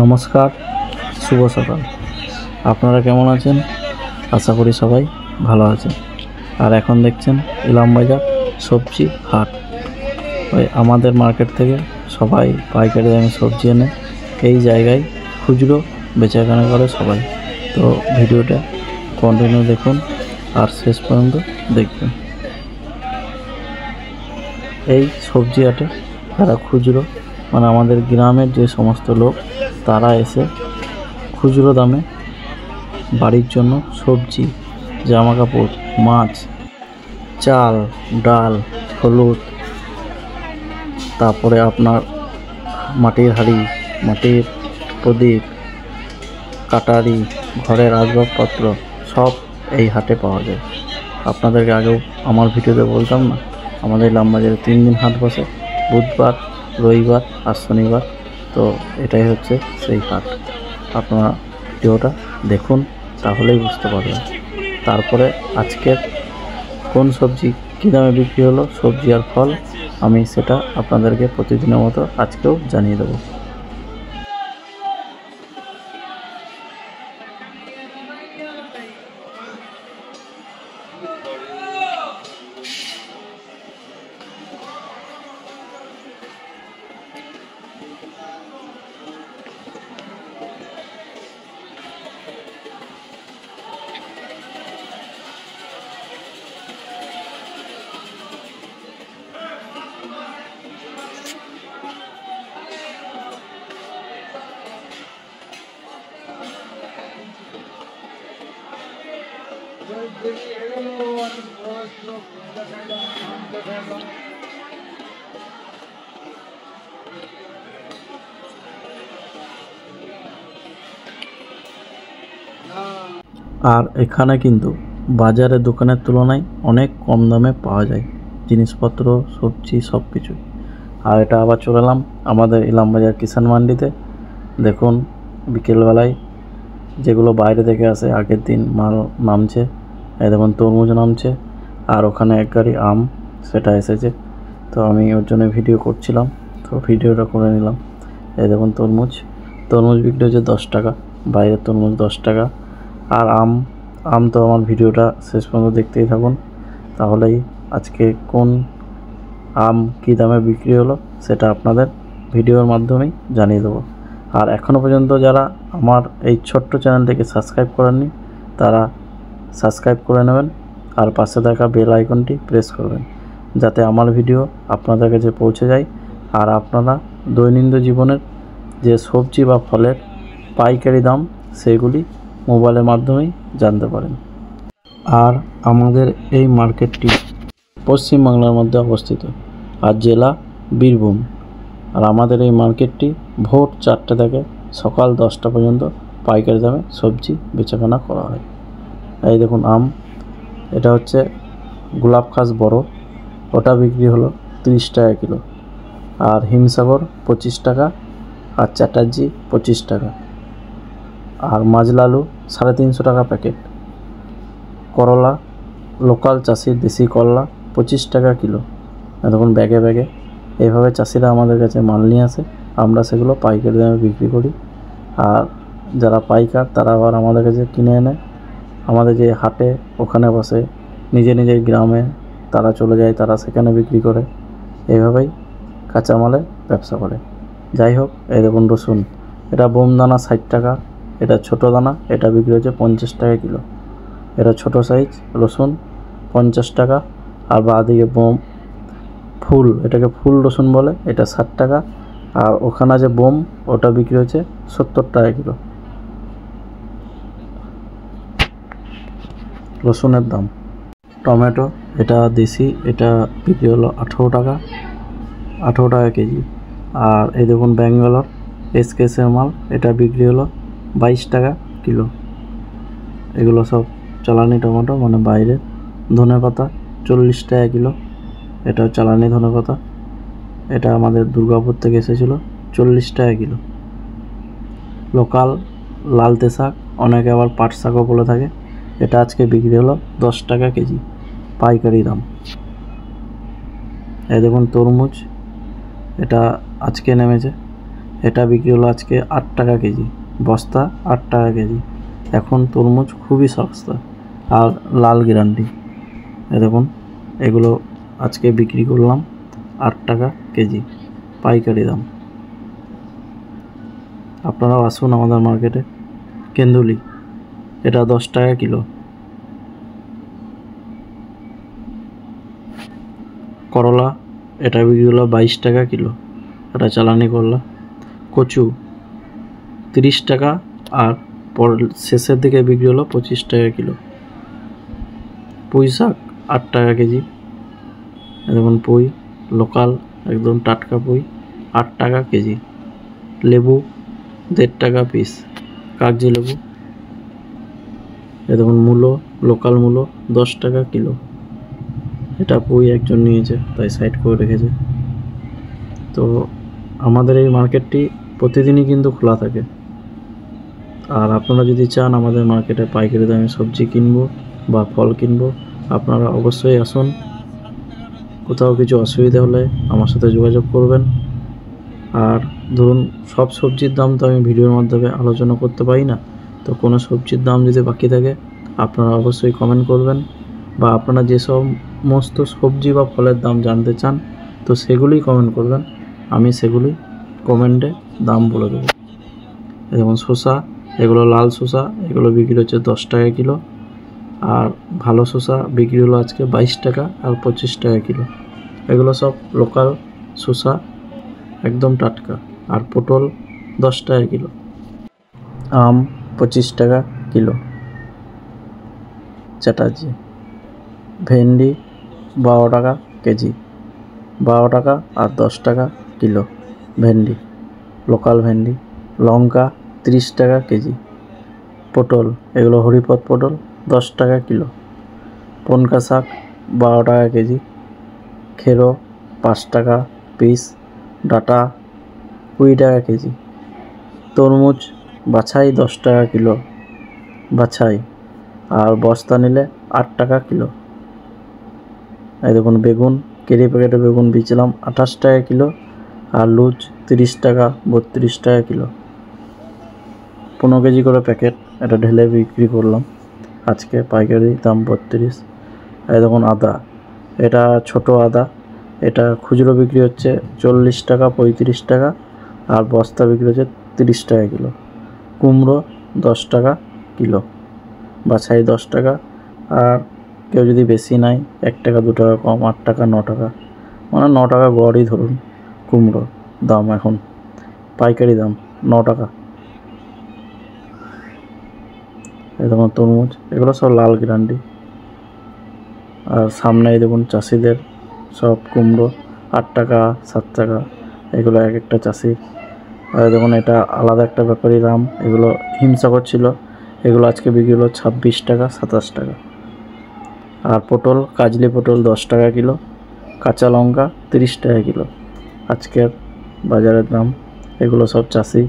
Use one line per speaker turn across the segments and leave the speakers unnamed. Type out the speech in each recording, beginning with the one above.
নমস্কার, শুভ সকাল। আপনারা কেমন আছেন? আশা করি সবাই ভালো আছেন। আর এখন দেখছেন ইলামবাজার সবজি হাট। ওই আমাদের মার্কেট থেকে সবাই পাইকারি দামে সবজি এনে এই জায়গায় খুচরো বেচাকেনা করে সবাই। তো ভিডিওটা কন্টিনিউ দেখুন আর শেষ পর্যন্ত দেখবেন। এই সবজি হাটে তারা খুচরো মানে আমাদের গ্রামের যে সমস্ত লোক তারা এসে খুচরো দামে বাড়ির জন্য সবজি, জামা কাপড়, মাছ, চাল, ডাল, হলুদ, তারপরে আপনার মাটির হাঁড়ি, মাটির প্রদীপ, কাটারি, ঘরের আসবাবপত্র সব এই হাটে পাওয়া যায়। আপনাদেরকে আগেও আমার ভিডিওতে বলতাম না, আমাদের ইলামবাজারে 3 দিন হাট বসে, বুধবার, রবিবার আর শনিবার। তো এটাই হচ্ছে সেই হাট। আপনারা ভিডিওটা দেখুন, তাহলেই বুঝতে পারবেন। তারপরে আজকের কোন সবজি কী দামে বিক্রি হলো, সবজি আর ফল, আমি সেটা আপনাদেরকে প্রতিদিনের মতো আজকেও জানিয়ে দেবো। আর এখানে কিন্তু বাজারের দোকানের তুলনায় অনেক কম দামে পাওয়া যায় জিনিসপত্র, সবজি সব কিছু। আর এটা আবার চলে এলাম আমাদের ইলামবাজার কিষাণ মান্ডিতে। দেখুন বিকেলবেলায় যেগুলো বাইরে থেকে আসে আগের দিন মাল নামছে। এই দেখুন তরমুজ নামছে, আর ওখানে এক গাড়ি আম সেটা এসেছে। তো আমি ওর জন্য ভিডিও করছিলাম, তো ভিডিওটা করে নিলাম। এই দেখুন তরমুজ বিক্রি হচ্ছে 10 টাকা, বাইরের তরমুজ 10 টাকা। আর আম তো আমার ভিডিওটা শেষ পর্যন্ত দেখতেই থাকুন, তাহলেই আজকে কোন আম কী দামে বিক্রি হলো সেটা আপনাদের ভিডিওর মাধ্যমেই জানিয়ে দেবো। আর এখনও পর্যন্ত যারা আমার এই ছোট্ট চ্যানেলটিকে সাবস্ক্রাইব করেননি তারা সাবস্ক্রাইব করে নেবেন, আর পাশে থাকা বেল আইকনটি প্রেস করবেন, যাতে আমার ভিডিও আপনাদের কাছে পৌঁছে যায় আর আপনারা দৈনন্দিন জীবনের যে সবজি বা ফলের পাইকারি দাম সেইগুলি মোবাইলের মাধ্যমেই জানতে পারেন। আর আমাদের এই মার্কেটটি পশ্চিমবাংলার মধ্যে অবস্থিত, আর জেলা বীরভূম। আর আমাদের এই মার্কেটটি ভোর 4টে থেকে সকাল 10টা পর্যন্ত পাইকারি দামে সবজি বেচাকেনা করা হয়। এই দেখুন আম, এটা হচ্ছে গোলাপ খাস বড়, ওটা বিক্রি হলো 30 টাকা কিলো। আর হিমসাগর 25 টাকা, আর চ্যাটার্জি 25 টাকা। আর মাজলালু 350 টাকা প্যাকেট। করলা লোকাল চাষির দেশি করলা 25 টাকা কিলো। দেখুন ব্যাগে ব্যাগে এইভাবে চাষিরা আমাদের কাছে মাল নিয়ে আসে, আমরা সেগুলো পাইকারি দামে বিক্রি করি। আর যারা পাইকার তারা আবার আমাদের কাছে কিনে এনে আমাদের যে হাটে ওখানে বসে, নিজের গ্রামে তারা চলে যায়, তারা সেখানে বিক্রি করে। এইভাবেই কাঁচামালের ব্যবসা করে। যাই হোক, এই দেখুন রসুন, এটা বোম দানা 60 টাকা, এটা ছোটো দানা, এটা বিক্রি হচ্ছে 50 টাকা কিলো। এটা ছোটো সাইজ রসুন 50 টাকা। আর বাঁদিকে বোম ফুল, এটাকে ফুল রসুন বলে, এটা 60 টাকা। আর ওখানে যে বোম ওটা বিক্রি হচ্ছে 70 টাকা কিলো। রসুনের দাম। টমেটো এটা দেশি, এটা বিক্রি হলো 18 টাকা কেজি। আর এই দেখুন ব্যাঙ্গালোর এসকেসের মাল, এটা বিক্রি হলো 22 টাকা কিলো। এগুলো সব চালানি টমেটো, মানে বাইরে। ধনেপাতা 40 টাকা কিলো, এটা চালানি ধনেপাতা, এটা আমাদের দুর্গাপুর থেকে এসেছিলো, 40 টাকা কিলো। লোকাল লালতে শাক, অনেকে আবার পাট শাকও বলে থাকে, এটা আজকে বিক্রি হলো 10 টাকা কেজি পাইকারি দাম। এই দেখুন তরমুজ, এটা আজকে নেমেছে, এটা বিক্রি হলো আজকে 8 টাকা কেজি, বস্তা 8 টাকা কেজি। এখন তরমুজ খুবই সস্তা আর লাল গ্যারান্টি। দেখুন এগুলো আজকে বিক্রি করলাম 8 টাকা কেজি পাইকারি দাম। আপনারাও আসুন আমাদের মার্কেটে। কেন্দুলি এটা 10 টাকা কিলো। করলা এটা বিক্রি হলো 22 টাকা কিলো, এটা চালানি করলা। কচু 30 টাকা আর শেষের দিকে বিক্রি হলো 25 টাকা কিলো। পুঁই শাক 8 টাকা কেজি। দেখুন পুঁই লোকাল একদম টাটকা পুঁই 8 টাকা কেজি। লেবু 1.5 টাকা পিস, কাগজি লেবু। দেখুন মূলো, লোকাল মূলো 10 টাকা কিলো। এটা পুঁই একজন নিয়েছে তাই সাইড করে রেখেছে। তো আমাদের এই মার্কেটটি প্রতিদিনই কিন্তু খোলা থাকে। আর আপনারা যদি চান আমাদের মার্কেটে পাইকারি দামে সবজি কিনবো বা ফল কিনবো, আপনারা অবশ্যই আসুন। কোথাও কিছু অসুবিধা হলে আমার সাথে যোগাযোগ করবেন। আর ধরুন সব সবজির দাম তো আমি ভিডিওর মাধ্যমে আলোচনা করতে পারি না, তো কোনো সবজির দাম যদি বাকি থাকে আপনারা অবশ্যই কমেন্ট করবেন, বা আপনারা যে সমস্ত সবজি বা ফলের দাম জানতে চান তো সেগুলোই কমেন্ট করবেন, আমি সেগুলি কমেন্টে দাম বলে দেবো। যেমন শসা, এগুলো লাল শসা, এগুলো বিক্রি হচ্ছে 10 টাকা কিলো। আর ভালো শসা বিক্রি হলো আজকে 22 টাকা আর 25 টাকা কিলো। এগুলো সব লোকাল শসা, একদম টাটকা। আর পটল 10 টাকা কিলো। আম 25 টাকা কিলো চ্যাটার্জি। ভেন্ডি 12 টাকা কেজি, 12 টাকা আর 10 টাকা কিলো ভেন্ডি, লোকাল ভেন্ডি। লঙ্কা 30 টাকা কেজি। পটল এগুলো হরিপদ পটল 10 টাকা কিলো। পনকা শাক 12 টাকা কেজি। খেরো 5 টাকা পিস। ডাঁটা 20 টাকা কেজি। তরমুজ বাছাই 10 টাকা কিলো বাছাই, আর বস্তা নিলে 8 টাকা কিলো। এই দেখুন বেগুন, কেজি প্যাকেটে বেগুন বেচলাম 28 টাকা কিলো। আর লুজ 30 টাকা 32 টাকা কিলো। 15 কেজি করে প্যাকেট, এটা ঢেলে বিক্রি করলাম আজকে পাইকারি দাম 32। এই দেখুন আদা, এটা ছোট আদা, এটা খুচরো বিক্রি হচ্ছে 40 টাকা 35 টাকা, আর বস্তা বিক্রি হচ্ছে 30 টাকা কিলো। কুমড়ো 10 টাকা কিলো বাছাই 10 টাকা। আর কেউ যদি বেশি নাই 1 টাকা 2 টাকা কম, 8 টাকা 9 টাকা, মানে 9 টাকা গড়ই ধরুন কুমড়ো দাম এখন পাইকারি দাম 9 টাকা। এই দেখুন তরমুজ, এগুলো সব লাল গ্যারান্টি। আর সামনেই দেখুন চাষিদের সব কুমড়ো 8 টাকা 7 টাকা, এগুলো এক একটা চাষি। আর দেখুন এটা আলাদা একটা ব্যাপারী দাম, এগুলো হিমসাগর ছিল, এগুলো আজকে বিক্রি হলো 26 টাকা 27 টাকা। আর পটল, কাজলি পটল 10 টাকা কিলো। কাঁচা লঙ্কা 30 টাকা কিলো আজকের বাজারের দাম। এগুলো সব চাষি,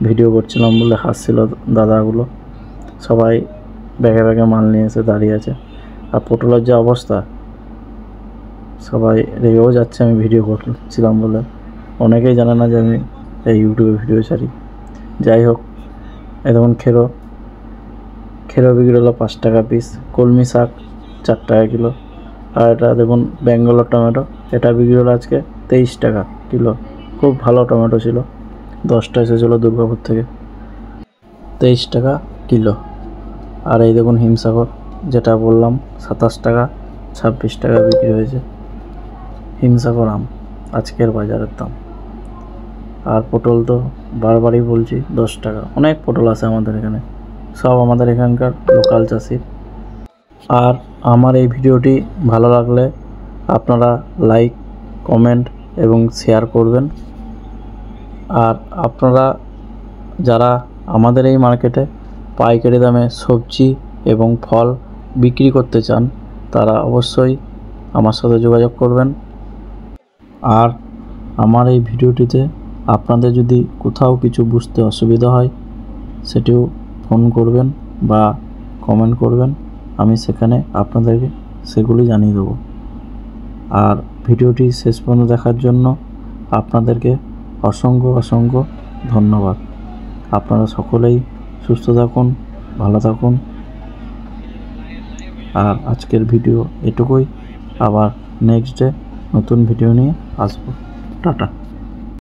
ভিডিও করছিলাম বলে হাসছিল দাদাগুলো, সবাই ব্যাগে ব্যাগে মাল নিয়ে এসে দাঁড়িয়ে আছে। আর পটলের যে অবস্থা, সবাই রেগেও যাচ্ছে আমি ভিডিও করছিলাম বলে। অনেকেই জানে না যে আমি এই ইউটিউবে ভিডিও ছাড়ি। যাই হোক, এই দেখুন খেরো বিক্রি হলো 5 টাকা পিস। কলমি শাক 4 টাকা কিলো। আর এটা দেখুন ব্যাঙ্গালোর টমেটো, এটা বিক্রি হলো আজকে 23 টাকা কিলো। খুব ভালো টমেটো ছিল, 10টা এসেছিলো দুর্গাপুর থেকে, 23 টাকা কিলো। আর এই দেখুন হিমসাগর, যেটা বললাম 27 টাকা 26 টাকা বিক্রি হয়েছে হিমসাগর আম আজকের বাজারের দাম। আর পটল তো বারবারই বলছি 10 টাকা। অনেক পটল আছে আমাদের এখানে, সব আমাদের এখানকার লোকাল চাষি। আর আমার এই ভিডিওটি ভালো লাগলে আপনারা লাইক, কমেন্ট এবং শেয়ার করবেন। আর আপনারা যারা আমাদের এই মার্কেটে পাইকারি দামে সবজি এবং ফল বিক্রি করতে চান তারা অবশ্যই আমার সাথে যোগাযোগ করবেন। আর আমার এই ভিডিওটিতে আপনাদের যদি কোথাও কিছু বুঝতে অসুবিধা হয় সেটিও ফোন করবেন বা কমেন্ট করবেন, আমি সেখানে আপনাদেরকে সেগুলি জানিয়ে দেবো। আর ভিডিওটি শেষ পর্যন্ত দেখার জন্য আপনাদেরকে অসংখ্য অসংখ্য ধন্যবাদ। আপনারা সকলেই সুস্থ থাকুন, ভালো থাকুন। আর আজকের ভিডিও এটুকুই। আবার নেক্সট ডে নতুন ভিডিও নিয়ে আসবো। টাটা।